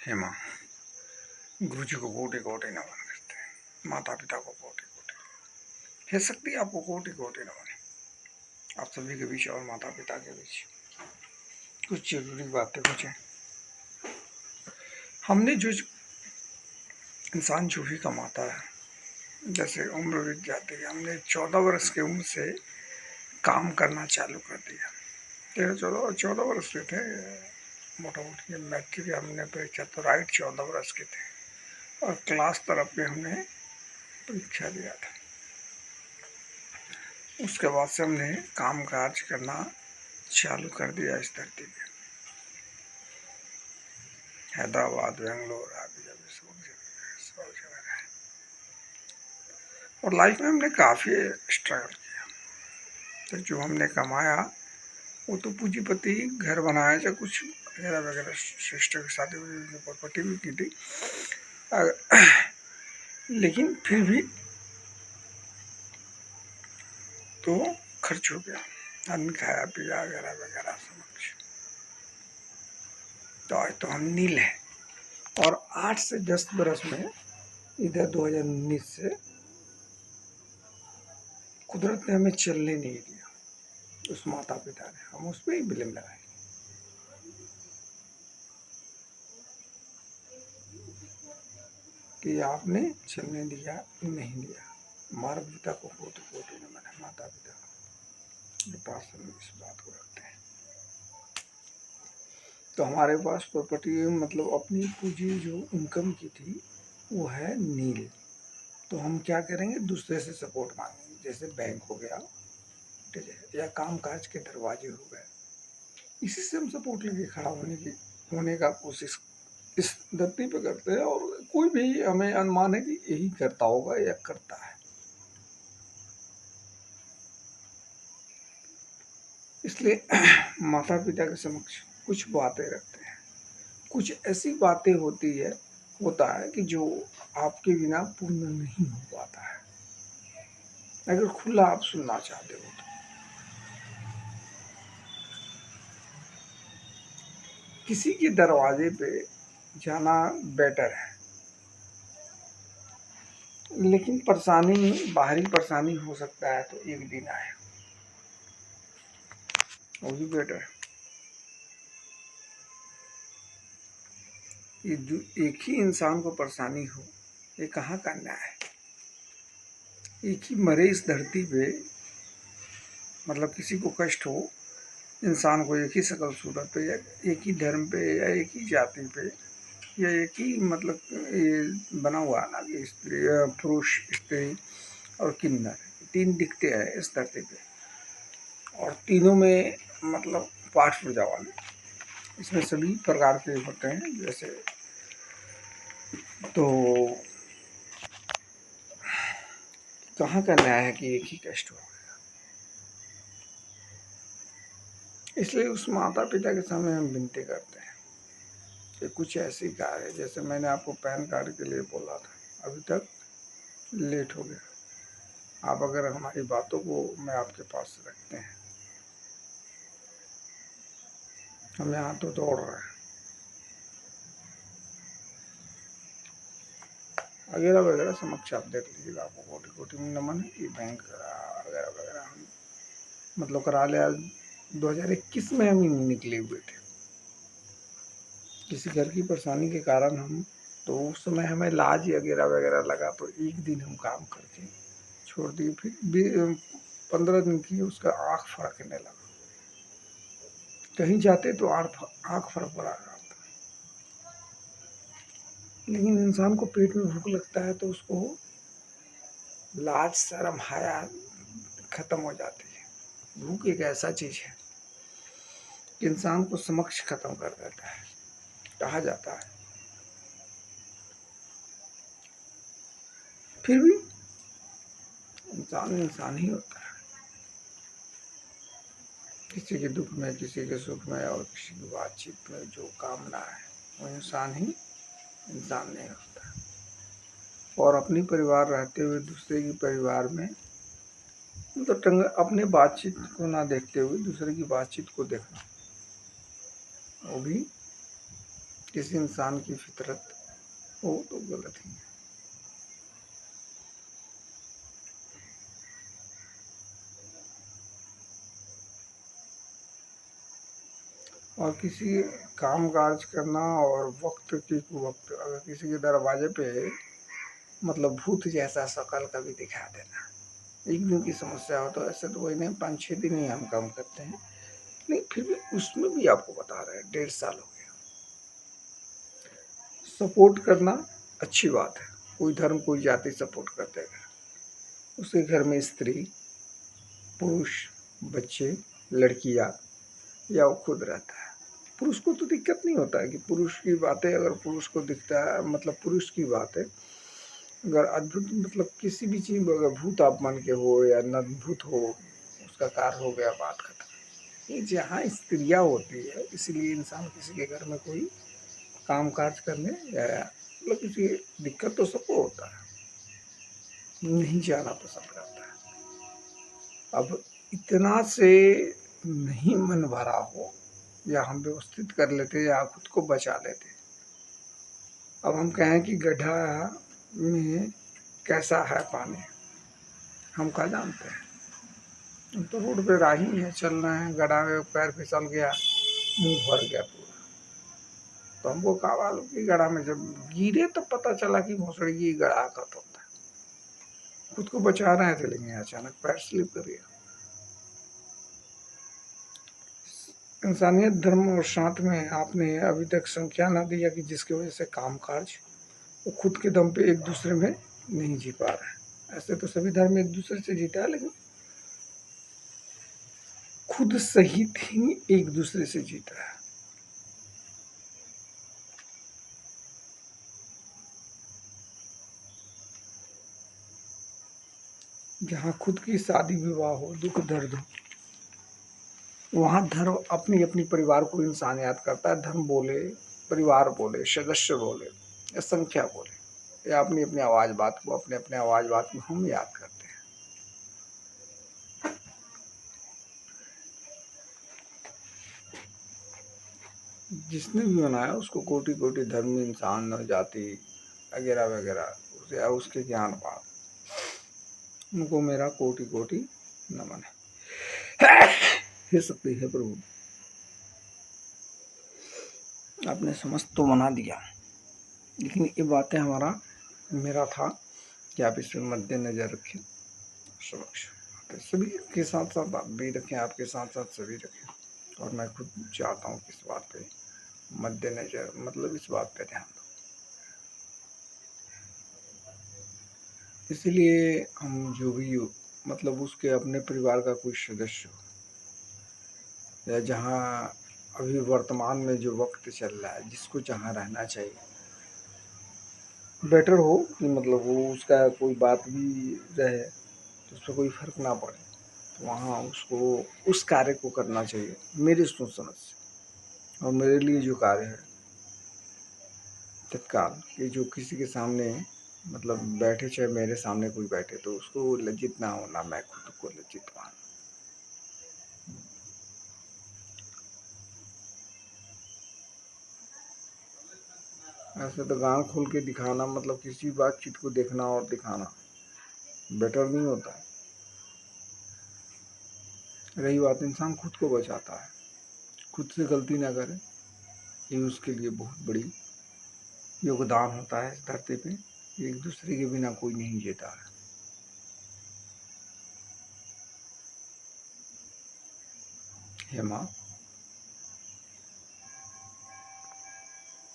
हेमा, गुरु जी को कोटि कोटि नमन करते हैं, माता पिता को कोटि कोटि, हे शक्ति आपको कोटि कोटि नमन। आप सभी के बीच और माता पिता के बीच कुछ जरूरी बातें पूछें। हमने जो इंसान जो भी कमाता है, जैसे उम्र बीत जाती है, हमने 14 वर्ष की उम्र से काम करना चालू कर दिया। 13-14 वर्ष के थे मोटा मोटी, मैट्रिक हमने परीक्षा तो राइट 14 वर्ष के थे, और क्लास तरफ पे हमने परीक्षा दिया था। उसके बाद से हमने काम काज करना चालू कर दिया इस धरती पे। हैदराबाद, बेंगलोर, आदि सब जगह है। और लाइफ में हमने काफ़ी स्ट्रगल किया। तो जो हमने कमाया वो तो पूंजीपति घर बनाया, चाहे कुछ वगैरह वगैरह, सिस्टर की शादी हुई, प्रॉपर्टी भी की थी, लेकिन फिर भी तो खर्च हो गया। आदमी खाया पिया वगैरह वगैरह सब कुछ। तो आज तो हम नील हैं। और 8 से 10 बरस में इधर 2019 से कुदरत ने हमें चलने नहीं दिया, उस माता पिता ने, हम उस पर ही ब्लेम लगाए कि आपने चलने दिया नहीं दिया। माता पिता को कोटि कोटि नमन है, माता पिता जो पास में इस बात को रखते हैं। तो हमारे पास प्रॉपर्टी मतलब अपनी पूंजी जो इनकम की थी वो है नील। तो हम क्या करेंगे, दूसरे से सपोर्ट मांगेंगे, जैसे बैंक हो गया, ठीक है, या काम काज के दरवाजे हो गए, इसी से हम सपोर्ट लेके खड़ा होने का कोशिश इस धरती पे करते हैं। और कोई भी हमें अनुमान है कि यही करता होगा या करता है। इसलिए माता पिता के समक्ष कुछ बातें रखते हैं। कुछ ऐसी बातें होता है कि जो आपके बिना पूर्ण नहीं हो पाता है, अगर खुला आप सुनना चाहते हो तो। किसी के दरवाजे पे जाना बेटर है, लेकिन परेशानी, बाहरी परेशानी हो सकता है तो एक दिन आए, वो भी बेटर है। एक ही इंसान को परेशानी हो, ये कहाँ का न्याय है। एक ही मरे इस धरती पे, मतलब किसी को कष्ट हो, इंसान को एक ही शकल सूरत पे, या एक ही धर्म पे, या एक ही जाति पे, या एक ही मतलब ये बना हुआ ना कि स्त्री, पुरुष, स्त्री और किन्नर, तीन दिखते हैं इस धरती पे, और तीनों में मतलब पाठ पूजा वाले, इसमें सभी प्रकार के होते हैं। जैसे तो कहाँ का न्याय है कि एक ही कष्ट हो। इसलिए उस माता पिता के सामने हम विनती करते हैं कि कुछ ऐसी कार्य, जैसे मैंने आपको पैन कार्ड के लिए बोला था, अभी तक लेट हो गया। आप अगर हमारी बातों को मैं आपके पास रखते हैं, हमें यहाँ तो दौड़ रहा है वगैरह वगैरह, समक्ष आप देख लीजिएगा, आपको कोटि कोटि नमन है। ये बैंक वगैरह वगैरह हम मतलब करा लिया। 2021 में हम निकले हुए थे, किसी घर की परेशानी के कारण हम, तो उस समय हमें लाज वगैरह वगैरह लगा, तो एक दिन हम काम करके छोड़ दिए। फिर 15 दिन की उसका आँख फड़कने लगा, कहीं जाते तो आँख फड़क पड़ा था। लेकिन इंसान को पेट में भूख लगता है तो उसको लाज शर्म हया खत्म हो जाती है। भूख एक ऐसा चीज है कि इंसान को समक्ष खत्म कर देता है, कहा जाता है। फिर भी इंसान इंसान ही होता है, किसी के दुख में, किसी के सुख में, और किसी की बातचीत में जो कामना है, वो इंसान ही इंसान नहीं होता। और अपनी परिवार रहते हुए दूसरे की परिवार में मतलब अपने बातचीत को ना देखते हुए दूसरे की बातचीत को देखना, वो भी किसी इंसान की फितरत हो तो गलत ही है। और किसी काम काज करना और वक्त की वक्त अगर किसी के दरवाजे पे मतलब भूत जैसा शक्ल कभी दिखा देना, एक दिन की समस्या हो तो ऐसे तो वही नहीं 5-6 दिन ही हम काम करते हैं, नहीं फिर भी उसमें भी आपको बता रहे हैं 1.5 साल हो गया। सपोर्ट करना अच्छी बात है, कोई धर्म कोई जाति सपोर्ट कर देगा, उसके घर में स्त्री पुरुष बच्चे लड़कियां या वो खुद रहता है, पुरुष को तो दिक्कत नहीं होता है कि पुरुष की बातें अगर पुरुष को दिखता है, मतलब पुरुष की बात है अगर अद्भुत मतलब किसी भी चीज में अगर भूत आप मान के हो या न भूत हो, उसका कार्य हो गया, बात खत्म। ये जहाँ स्त्रियाँ होती है इसलिए इंसान किसी के घर में कोई काम काज करने या मतलब किसी दिक्कत तो सबको होता है, नहीं जाना पसंद करता है। अब इतना से नहीं मन भरा हो या हम व्यवस्थित कर लेते या खुद को बचा लेते। अब हम कहें कि गड्ढा में कैसा है पानी, हम क्या जानते हैं। हम तो रोड पे राही है, चल रहे हैं, गड्ढा में पैर फिसल गया, मुंह भर गया पूरा, तो हमको क्या मालूम कि गड्ढा में जब गिरे तो पता चला कि भोसड़ी की गड्ढा का होता है। खुद को बचा रहे थे लेकिन अचानक पैर स्लिप कर गया। इंसानियत धर्म और साथ में आपने अभी तक संख्या ना दिया कि जिसकी वजह से काम काज वो खुद के दम पे एक दूसरे में नहीं जी पा रहे हैं। ऐसे तो सभी धर्म एक दूसरे से जीता है, लेकिन खुद सहित ही एक दूसरे से जीता है। जहाँ खुद की शादी विवाह हो, दुख दर्द हो, वहाँ धर्म अपनी अपनी परिवार को इंसान याद करता है। धर्म बोले, परिवार बोले, सदस्य बोले या संख्या बोले, या अपनी अपनी आवाज बात को अपने अपने आवाज बात में हम याद करते हैं। जिसने भी बनाया उसको कोटि कोटि धर्म इंसान जाति वगैरह वगैरह उसे उसके ज्ञान पाओ, उनको मेरा कोटि कोटि नमन है। हे शक्ति है प्रभु, आपने समस्त तो बना दिया, लेकिन ये बातें हमारा मेरा था कि आप इस पर मद्देनजर रखें, समक्ष सभी के साथ साथ आप भी रखें, आपके साथ साथ सभी रखें। और मैं खुद चाहता हूँ कि इस बात पे मद्देनजर मतलब इस बात पे ध्यान दो। इसलिए हम जो भी मतलब उसके अपने परिवार का कोई सदस्य हो या जहाँ अभी वर्तमान में जो वक्त चल रहा है, जिसको जहाँ रहना चाहिए, बेटर हो कि मतलब वो उसका कोई बात भी रहे तो उस पर कोई फर्क ना पड़े, तो वहाँ उसको उस कार्य को करना चाहिए मेरी सोच समझ से। और मेरे लिए जो कार्य है तत्काल कि जो किसी के सामने मतलब बैठे, चाहे मेरे सामने कोई बैठे, तो उसको लज्जित ना होना, मैं खुद को लज्जित मानूं। ऐसे तो गांव खोल के दिखाना मतलब किसी बातचीत को देखना और दिखाना बेटर नहीं होता है। रही बात इंसान खुद को बचाता है, खुद से गलती ना करे, ये उसके लिए बहुत बड़ी योगदान होता है इस धरती पे। एक दूसरे के बिना कोई नहीं जीता है। हे माँ,